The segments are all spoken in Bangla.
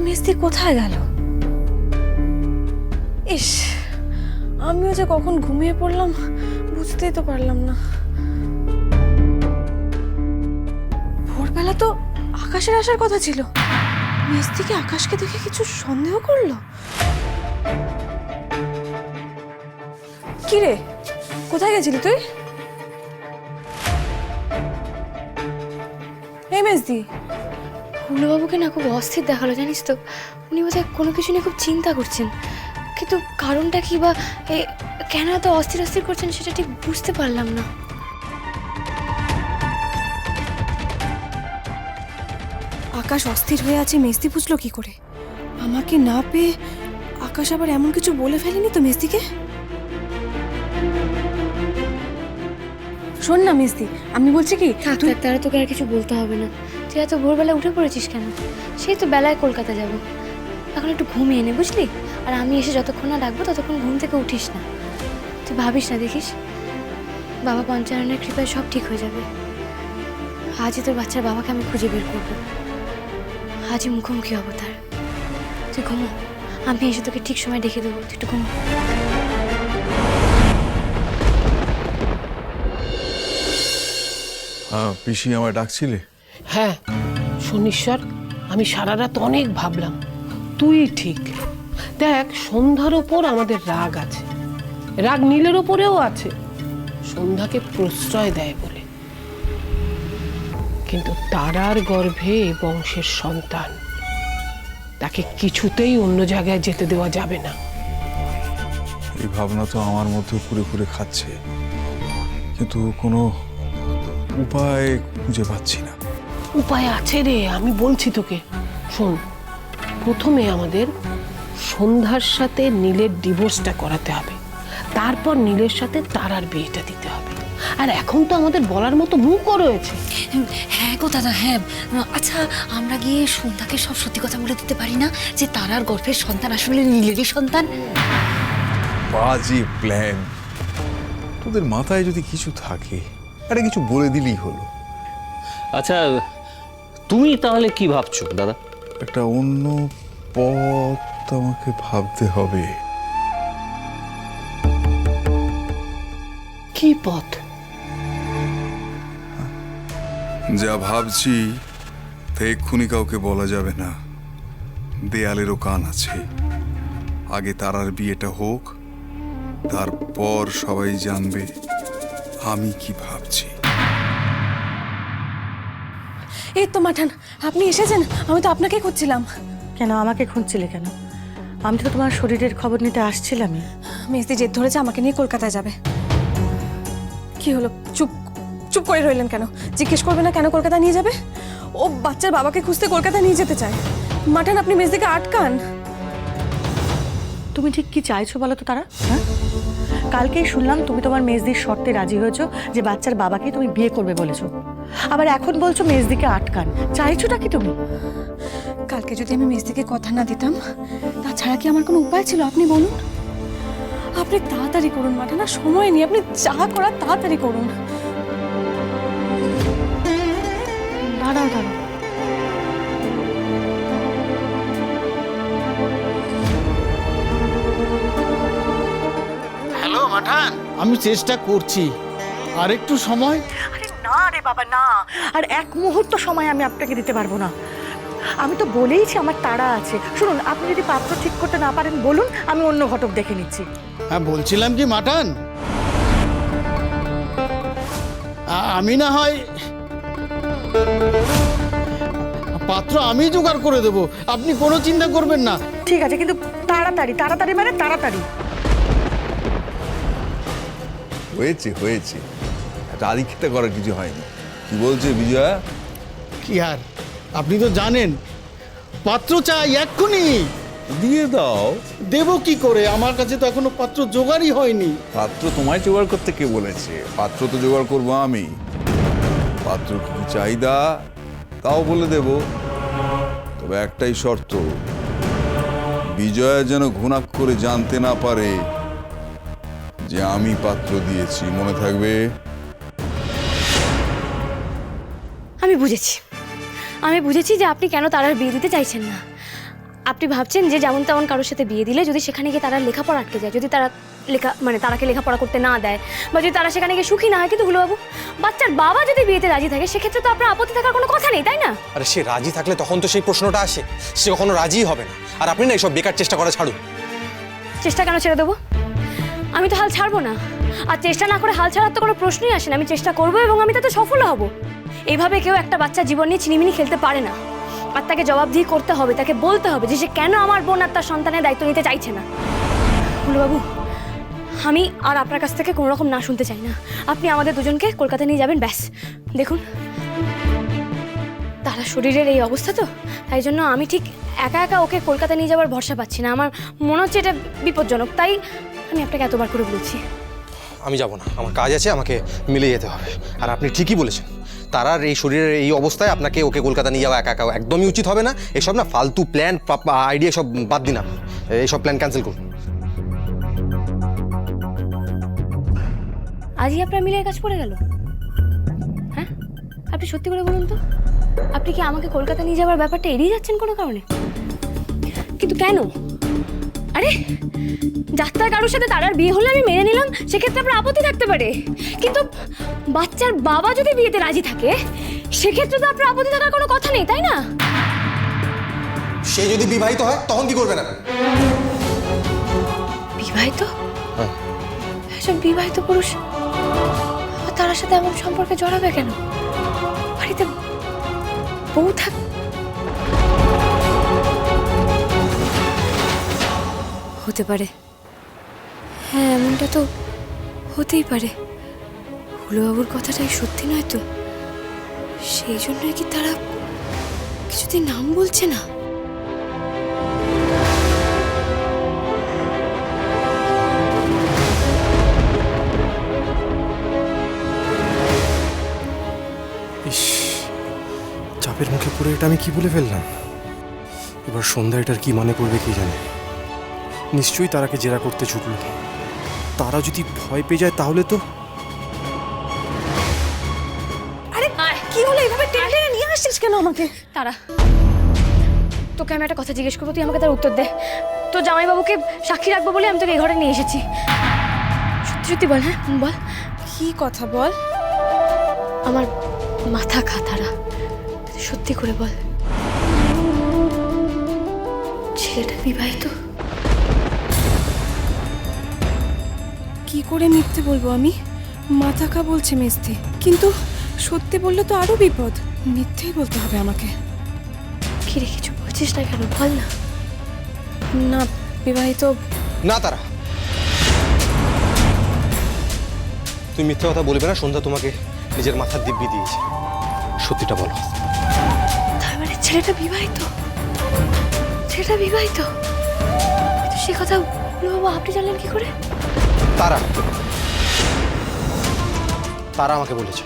মেস্তি কোথায় গেল? ইস, আমিও যে কখন ঘুমিয়ে পড়লাম বুঝতেই তো পারলাম না। ভোরবেলা তো আকাশের আসার কথা ছিল, মেস্তি কি আকাশকে দেখে কিছু সন্দেহ করলো? কি রে, কোথায় গেছিলি তুই? এই মেজদি, হুলোবাবুকে না খুব অস্থির দেখালো, জানিস তো। উনি বোধহয় কোনো কিছু নিয়ে খুব চিন্তা করছেন, কিন্তু কারণটা কি বা কেন এত অস্থির অস্থির করছেন সেটা ঠিক বুঝতে পারলাম না। আকাশ অস্থির হয়ে আছে, মেজদি বুঝলো কি করে? আমাকে না পেয়ে আকাশ আবার এমন কিছু বলে ফেলেনি তো মেজদিকে? শোন না মেজদি, আমি বলছি কি, থাক থাক, তারা তোকে আর কিছু বলতে হবে না। তুই এত ভোরবেলা উঠে পড়েছিস কেন? সেই তো বেলায় কলকাতা যাব, এখন একটু ঘুমিয়ে নে, বুঝলি? আর আমি এসে যতক্ষণ না ডাকবো ততক্ষণ ঘুম থেকে উঠিস না। তুই ভাবিস না, দেখিস বাবা পঞ্চাননের কৃপায় সব ঠিক হয়ে যাবে। আজই তোর বাচ্চার বাবাকে আমি খুঁজে বের করবো, আজই মুখোমুখি হবো তার। তুই ঘুমো, আমি এসে তোকে ঠিক সময় ডেকে দেবো, তুই একটু ঘুমো। হ্যাঁ পিসি, আমায় ডাকছিলে? হ্যাঁ শনিশ্বর, আমি সারা রাত অনেক ভাবলাম, তুই ঠিক। দেখ, সন্ধ্যার ওপর আমাদের রাগ আছে, রাগ নীলের ওপরেও আছে, সন্ধ্যাকে প্রশ্রয় দেয় বলে। কিন্তু তারার গর্ভে বংশের সন্তান, তাকে কিছুতেই অন্য জায়গায় যেতে দেওয়া যাবে না। এই ভাবনা তো আমার মধ্যে পুরে পুরে খাচ্ছে, কিন্তু কোনো উপায় খুঁজে পাচ্ছি না। উপায় আছে রে, আমি বলছি তোকে, শোন। প্রথমে আমাদের সন্ধ্যার সাথে নীলের ডিভোর্সটা করাতে হবে, তারপর নীলের সাথে তারার বিয়েটা দিতে হবে। আর এখন তো আমাদের বলার মতো মুখও রয়েছে। হ্যাঁ গো দাদা, হ্যাঁ। আচ্ছা, আমরা গিয়ে সন্ধ্যাকে সব সত্যি কথা বলে দিতে পারি না যে তারার গর্ভের সন্তান আসলে নীলেরই সন্তান? বাজে প্ল্যান। তোদের মাথায় যদি কিছু থাকে আরে কিছু বলে দিলেই হলো। আচ্ছা, তুমি তাহলে কি ভাবছো দাদা? একটা অন্য পথ আমাকে ভাবতে হবে। কি পথ? যা ভাবছি তা এক্ষুনি কাউকে বলা যাবে না, দেয়ালেরও কান আছে। আগে তারার বিয়েটা হোক, তারপর সবাই জানবে আমি কি ভাবছি। এই তো মাঠান, আপনি এসেছেন। আমি তো আপনাকে খুঁজছিলাম। কেন আমাকে খুঁজছিলে কেন? আমি তো তোমার শরীরের খবর নিতে আসছিলামই। মেজদি জেদ ধরেছে আমাকে নিয়ে কলকাতায় যাবে। কি হলো, চুপ চুপ করে রইলেন কেন? জিজ্ঞেস করবে না কেন কলকাতা নিয়ে যাবে? ও বাচ্চার বাবাকে খুঁজতে কলকাতা নিয়ে যেতে চায়। মাঠান, আপনি মেজদিকে আটকান। তুমি ঠিক কি চাইছো বলো তো তারা? হ্যাঁ, কালকেই শুনলাম তুমি তোমার মেজদির শর্তে রাজি হয়েছো যে বাচ্চার বাবাকে তুমি বিয়ে করবে বলেছো, আবার এখন বলছো মেজদিকে আটকান। চাইছোটা কি তুমি? কালকে যদি আমি মেজদিকে কথা না দিতাম, তাছাড়া কি আমার কোনো উপায় ছিল আপনি বলুন? আপনি তাড়াতাড়ি করুন মাঠান, না সময় নেই, আপনি যা করার তাড়াতাড়ি করুন। দাঁড়াও দাঁড়াও, হ্যালো মাঠান, আমি চেষ্টা করছি, আর একটু সময়। আরে না রে বাবা না, আর এক মুহূর্ত সময় আমি আপনাকে দিতে পারবো না। আমি তো বলেইছি আমার তাড়া আছে। শুনুন, আপনি যদি পাত্র ঠিক করতে না পারেন বলুন, আমি অন্য ঘটক দেখে নিচ্ছি। হ্যাঁ বলছিলাম কি মাঠান, আমি না হয় পাত্র আমি জোগাড় করে দেবো, আপনি কোনো চিন্তা করবেন না। ঠিক আছে, কিন্তু তাড়াতাড়ি তাড়াতাড়ি মানে তাড়াতাড়ি। হয়েছে হয়েছে, একটা আদিক্ষেতা করার কিছু হয়নি। কি বলছে বিজয়া? কি আর, আপনি তো জানেন পাত্র চাই এক্ষুনি। দিয়ে দাও। দেবো কি করে, আমার কাছে তো এখনো পাত্র জোগাড়ই হয়নি। পাত্র তোমায় জোগাড় করতে কে বলেছে? পাত্র তো জোগাড় করবো আমি। পাত্র কি চাহিদা তাও বলে দেব, তবে একটাই শর্ত, বিজয়া যেন ঘুণাক করে জানতে না পারে যে আমি পাত্র দিয়েছি। মনে থাকবে? আমি বুঝেছি যে আপনি কেন তারার বিয়ে দিতে চাইছেন না। আপনি ভাবছেন যে যেমন তেমন কারোর সাথে বিয়ে দিলে যদি সেখানে গিয়ে তারা লেখাপড়া আটকে যায়, যদি তারা তারাকে লেখাপড়া করতে না দেয়, বা যদি তারা সেখানে গিয়ে সুখী না হয়, কিন্তু হুলোবাবু বাচ্চার বাবা যদি বিয়েতে রাজি থাকে সেক্ষেত্রে তো আপনার আপত্তি থাকার কোনো কথা নেই, তাই না? আরে সে রাজি থাকলে তখন তো সেই প্রশ্নটা আসে, সে কখনো রাজিই হবে না। আর আপনি না এইসব বেকার চেষ্টা করা ছাড়ুন। চেষ্টা কেন ছেড়ে দেবো? আমি তো হাল ছাড়বো না। আর চেষ্টা না করে হাল ছাড়ার তো কোনো প্রশ্নই আসে না। আমি চেষ্টা করবো এবং আমি তাতে সফল হব। এইভাবে কেউ একটা বাচ্চা জীবন নিয়ে চিনিমিনি খেলতে পারে না। আর তাকে জবাবদিহি করতে হবে, তাকে বলতে হবে যে সে কেন আমার বোন আর তার সন্তানের দায়িত্ব নিতে চাইছে না। হুলোবাবু, আমি আর আপনার কাছ থেকে কোনো রকম না শুনতে চাই না। আপনি আমাদের দুজনকে কলকাতা নিয়ে যাবেন, ব্যাস। দেখুন, তারা শরীরের এই অবস্থা তো, তাই জন্য আমি ঠিক একা একা ওকে কলকাতা নিয়ে যাওয়ার ভরসা পাচ্ছি না। আমার মনে হচ্ছে এটা বিপজ্জনক, তাই আমি আপনাকে এতবার করে বলছি। আমি যাব না, আমার কাজ আছে, আমাকে মিলে যেতে হবে। আর আপনি ঠিকই বলেছেন, তারার এই শরীরের এই অবস্থায় আপনাকে ওকে কলকাতা নিয়ে যাওয়া একা একা একদমই উচিত হবে না। এসব না ফালতু প্ল্যান আইডিয়া সব বাদ দিন, আপনি এইসব প্ল্যান ক্যান্সেল করুন। আজই আপনার মিলের কাজ পড়ে গেল? হ্যাঁ, আপনি সত্যি করে বলুন তো, আপনি কি আমাকে কলকাতা নিয়ে যাওয়ার ব্যাপারটা এড়িয়ে যাচ্ছেন কোনো কারণে? কিন্তু কেন? আরে যাত্রার কারোর সাথে তারার বিয়ে হলে আমি মেনে নিলাম, সেক্ষেত্রে আপনার আপত্তি থাকতে পারে। কিন্তু বাচ্চার বাবা যদি বিয়েতে রাজি থাকে সেক্ষেত্রে তো আপনার আপত্তি থাকার কোনো কথা নেই, তাই না? সে যদি বিবাহিত হয় তখন কি করবেন আপনি? বিবাহিত? একজন বিবাহিত পুরুষ তার সাথে এমন সম্পর্কে জড়াবে কেন? বাড়িতে বউ থাক। হতে পারে, হ্যাঁ, এমনটা তো হতেই পারে। হুলোবাবুর কথাটাই সত্যি নয় তো? সেই জন্যই কি তারা কিছুতেই নাম বলছে না? ইস, চাপের মুখে পড়ে এটা আমি কি বলে ফেললাম। এবার সন্ধ্যা এটার কি মনে করবে কি জানে। নিশ্চয়ই তারাকে জেরা করতে ছুটলো। তারা যদি ভয় পেয়ে যায় তাহলে তো। আরে কি হলো, এভাবে টেনে টেনে নিয়ে আসছিস কেন আমাকে? তারা, তোকে আমি একটা কথা জিজ্ঞেস করবো, তুই আমাকে তার উত্তর দে। তো জামাইবাবুকে সাক্ষী রাখবো বলে আমি তোকে এই ঘরে নিয়ে এসেছি। সত্যি সত্যি বল, হ্যাঁ বল। কি কথা বল? আমার মাথা খা তারা, সত্যি করে বল, ছেলেটা বিবাহিত? কি করে মিথ্যে বলবো আমি? মাথা খা বলছে মিস্তি, কিন্তু সত্যি বললে তো আরো বিপদ। মিথ্যেই বলতে হবে আমাকে। কি রে, কিছু বলছিস না কেন? বল না। না, বিবাহিত না তারা, তুই মিথ্যে কথা বলবে না। সন্ধ্যা তোমাকে নিজের মাথার দিব্যি দিয়েছে, সত্যিটা বলো। তার মানে ছেলেটা বিবাহিত? ছেলেটা বিবাহিত? কিন্তু সে কথা বাবা আপনি জানলেন কি করে? তারা তারা আমাকে বলেছে।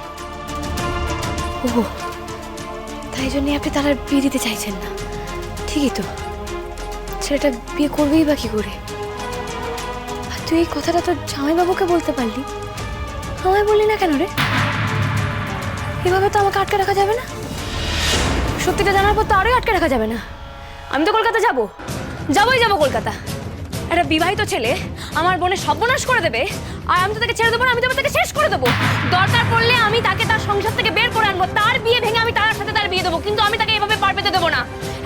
ও, তাই জন্যই আপনি তার বিয়ে দিতে চাইছেন না? ঠিকই তো, ছেলেটা বিয়ে করবেই বা কি করে? আর তুই এই কথাটা তো জামাইবাবুকে বলতে পারলি, আমায় বললি না কেন রে? এভাবে তো আমাকে আটকে রাখা যাবে না। সত্যিটা জানার পর তো আরোই আটকে রাখা যাবে না। আমি তো কলকাতা যাবো, যাবোই যাবো কলকাতা। একটা বিবাহিত ছেলে আমার বোনের সর্বনাশ করে দেবে, আর আমি তো তাকে ছেড়ে দেবো না, আমি তো তাকে শেষ করে দেবো। দরকার পড়লে আমি তাকে তার সংসার থেকে বের করে আনবো, তার বিয়ে ভেঙে আমি তার সাথে তার বিয়ে দেবো, কিন্তু আমি তাকে এভাবে পার পেতে দেবো না।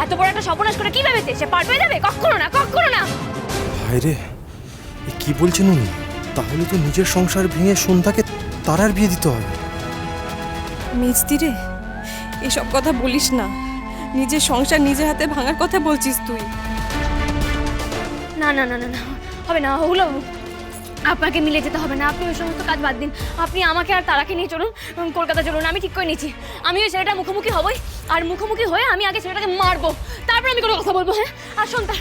এত বড় একটা সর্বনাশ করে কি ভেবেছে সে পার পেয়ে যাবে? কখনো না, কখনো না। ভাই রে, কি বলছেন উনি? তাহলে তো নিজের সংসার ভেঙে সন্ধ্যাকে তারার বিয়ে দিতে হবে। মিস্তি রে, এসব কথা বলিস না। নিজের সংসার নিজের হাতে ভাঙার কথা বলছিস তুই। না না না না না, হবে না। ওগুলো আপনাকে মিলে যেতে হবে না। আপনি ওই সমস্ত কাজ বাদ দিন। আপনি আমাকে আর তারাকে নিয়ে চলুন, কলকাতা চলুন। আমি ঠিক করে নিয়েছি, আমি ওই ছেলেটার মুখোমুখি হবই। আর মুখোমুখি হয়ে আমি আগে ছেলেটাকে মারবো, তারপর আমি কোনো কথা বলবো। হ্যাঁ, আর শোন, তার